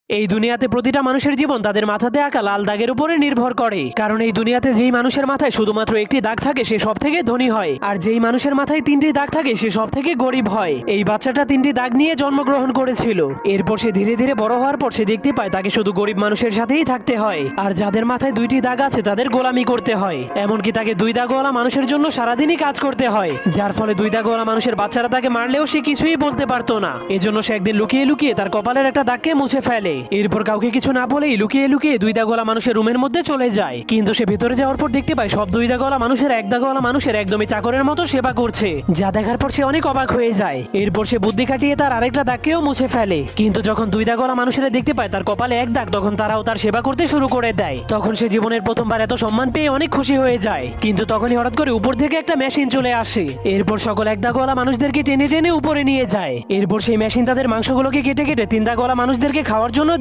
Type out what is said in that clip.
এই দুনিয়াতে প্রতিটা মানুষের জীবন তাদের মাথাতে আঁকা লাল দাগের উপরে নির্ভর করে। কারণ এই দুনিয়াতে যেই মানুষের মাথায় শুধুমাত্র একটি দাগ থাকে সে সব থেকে ধনী হয়, আর যেই মানুষের মাথায় তিনটি দাগ থাকে সে সব থেকে গরিব হয়। এই বাচ্চাটা তিনটি দাগ নিয়ে জন্মগ্রহণ করেছিল। এরপর সে ধীরে ধীরে বড় হওয়ার পর সে দেখতে পায় তাকে শুধু গরিব মানুষের সাথেই থাকতে হয়, আর যাদের মাথায় দুইটি দাগ আছে তাদের গোলামি করতে হয়। এমনকি তাকে দুই দাগওয়ালা মানুষের জন্য সারাদিনই কাজ করতে হয়, যার ফলে দুই দাগওয়ালা মানুষের বাচ্চারা তাকে মারলেও সে কিছুই বলতে পারতো না। এজন্য সে একদিন লুকিয়ে লুকিয়ে তার কপালের একটা দাগকে মুছে ফেলে। এরপর কাউকে কিছু না বলেই লুকিয়ে লুকিয়ে দুই দাগওয়ালা মানুষের রুমের মধ্যে চলে যায়। কিন্তু সে ভিতরে যাওয়ার পর দেখতে পায় সব দুই দাগওয়ালা মানুষের এক দাগওয়ালা মানুষের একদমই চাকরের মতো সেবা করছে, যা দেখার পর সে অনেক অবাক হয়ে যায়। এরপর সে বুদ্ধি খাটিয়ে তার আরেকটা দাগকেও মুছে ফেলে। কিন্তু যখন দুই দাগওয়ালা মানুষেরা দেখতে পায় তার কপালে এক দাগ, তখন তারাও তার সেবা করতে শুরু করে দেয়। তখন সে জীবনের প্রথমবার এত সম্মান পেয়ে অনেক খুশি হয়ে যায়। কিন্তু তখনই হঠাৎ করে উপর থেকে একটা মেশিন চলে আসে। এরপর সকল এক দাগওয়ালা মানুষদেরকে টেনে টেনে উপরে নিয়ে যায়। এরপর সেই মেশিন তাদের মাংসগুলোকে কেটে কেটে তিন দাগওয়ালা মানুষদেরকে খাওয়ার জন্য